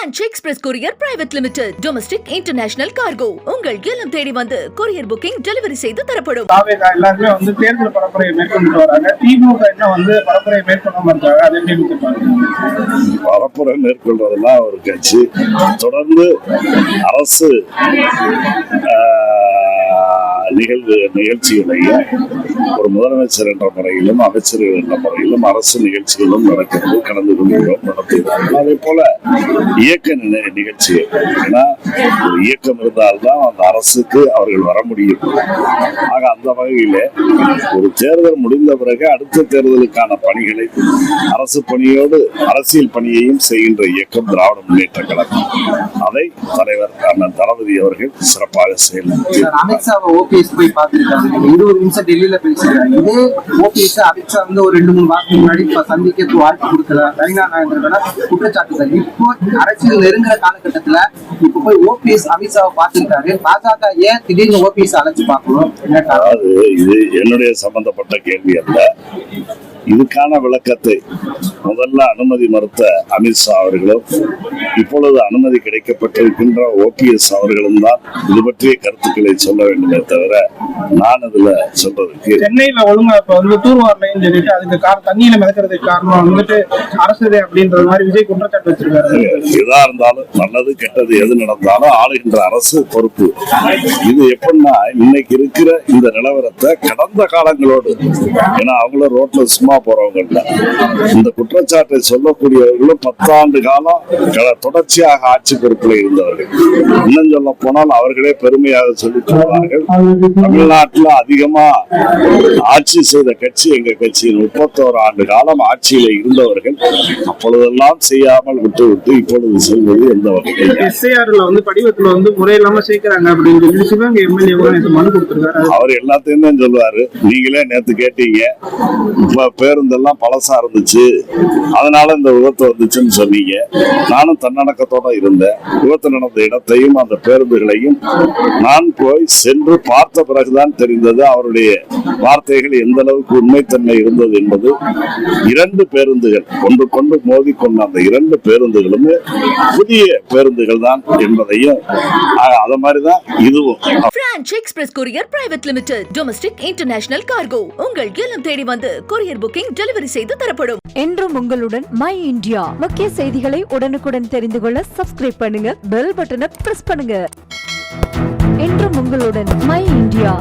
French Express Courier Private Limited. Domestic International Cargo. உங்கள் இல்லம் தேடி வந்து courier booking delivery செய்து தரப்படும். எல்லாருமே வந்து தேர்தல் பரப்புரையை மேற்கொண்டு வராங்க. திமுக என்ன வந்து பரப்புரையை மேற்கொள்ளாம இருக்காங்க. அதை எப்படி பரப்புரை மேற்கொள்றதெல்லாம் ஒரு கட்சி தொடர்ந்து அரசு நிகழ்ச்சிகளையும் ஒரு முதலமைச்சர் என்ற முறையிலும் அமைச்சர்கள் என்ற முறையிலும் அரசு நிகழ்ச்சிகளும் நடக்கிறது, கலந்து கொள்கிறோம், நடத்துகிறோம். அதே போல இயக்க நிகழ்ச்சிகள், ஏன்னா ஒரு இயக்கம் இருந்தால்தான் அந்த அரசுக்கு அவர்கள் வர முடியும். ஆக அந்த வகையில ஒரு தேர்தல் முடிந்த பிறகு அடுத்த தேர்தலுக்கான பணிகளை அரசு பணியோடு அரசியல் பணியையும் செய்கின்ற இயக்கம் திராவிட முன்னேற்ற கழகம். அதை தலைவர் அண்ணன் தளபதி அவர்கள் சிறப்பாக செயல்படுத்தி போய் பார்த்திருக்காரு. 20 நிமிஷம் டெல்லியில பேசிருக்காரு. இதே ஓபிஎஸ் அமித்ஷா வந்து ஒரு 2-3 மாசத்துக்கு முன்னாடி சந்திக்க வாய்ப்பு கொடுக்கல ரவீனா நாயந்திரன் குற்றச்சாட்டுகள். இப்போ அரசியல் நெருங்குற காலகட்டத்துல இப்ப போய் ஓபிஎஸ் அமித்ஷாவை பார்த்திருக்காரு. பாஜக ஏன் திடீர்னு ஓபிஎஸ் அழைச்சு பார்க்கணும்? அதாவது இது என்னுடைய சம்பந்தப்பட்ட கேள்வி அல்ல. இதுக்கான விளக்கத்தை முதல்ல அனுமதி மறுத்த அமித்ஷா அவர்களும் இப்பொழுது அனுமதி கிடைக்கப்பட்டிருக்கின்ற ஓபிஎஸ் அவர்களும் தான் இது பற்றிய கருத்துக்களை சொல்ல வேண்டுமே தவிர நான் இதுல சொல்றதுக்கு. சென்னையில ஒழுங்கா இப்ப வந்து தூர்வாரலையும் சொல்லிட்டு அதுக்கு தண்ணியில மிதக்கிறதுக்கு காரணம் வந்துட்டு அரசு அப்படின்றது மாதிரி விஜய் குற்றச்சாட்டு வச்சிருக்காரு. எதா இருந்தாலும் நல்லது கெட்டது எது நடந்தாலும் ஆளுகின்ற அரசு பொறுப்பு. இது எப்படின்னா இன்னைக்கு இருக்கிற இந்த நிலவரத்தை கடந்த காலங்களோடு, ஏன்னா அவங்களும் ரோட்ல சும்மா போறவங்க இல்ல, இந்த குற்றச்சாட்டை சொல்லக்கூடியவர்களும் 10 ஆண்டு காலம் தொடர்ச்சியாக ஆட்சி பொறுப்பில் இருந்தவர்கள். இன்னும் சொல்ல போனால் அவர்களே பெருமையாக சொல்லிக் கொள்வார்கள், தமிழ்நாட்டில் அதிகமா ஆட்சி செய்த கட்சி எங்க கட்சி. 31 ஆண்டு காலம் ஆட்சியில இருந்தவர்கள் அப்பொழுதெல்லாம் செய்யாமல் விட்டு இப்பொழுது செல்வது எந்த வகையில்? எஸ்ஐஆர்ல வந்து படிவத்துல வந்து முறையில்லாம சேர்க்கிறாங்க அப்படின்னு சொல்லி சிவகங்கை எம்எல்ஏ மனு கொடுத்திருக்காரு. அவர் எல்லாத்தையும் தான் சொல்லுவாரு. நீங்களே நேத்து கேட்டீங்க, பேருந்தெல்லாம் பழசா இருந்துச்சு, அதனால இந்த விபத்து வந்துச்சுன்னு சொன்னீங்க. நானும் தன்னடக்கத்தோட இருந்தேன். விபத்து நடந்த இடத்தையும் அந்த பேருந்துகளையும் நான் போய் சென்று பார்த்த பிறகுதான் தெரிந்தது அவருடைய வார்த்தைகள் எந்த அளவுக்கு உண்மைத்தன்மை இருந்தது என்பது. 2 பேருந்துகள் ஒன்று கொண்டு மோதி கொண்ட அந்த 2 பேருந்துகளும் புதிய பேருந்துகள் தான் என்பதையும் அத மாதிரிதான் இதுவும். French Express Courier Private Limited. Domestic International Cargo. உங்கள் இல்லம் தேடி வந்து courier booking delivery செய்து தரப்படும். என்றும் உங்களுடன் மை இந்தியா. முக்கிய செய்திகளை உடனுக்குடன் தெரிந்து கொள்ள சப்ஸ்கிரைப் பண்ணுங்க, பெல் பட்டனை பிரஸ் பண்ணுங்க. என்றும் உங்களுடன் மை இந்தியா.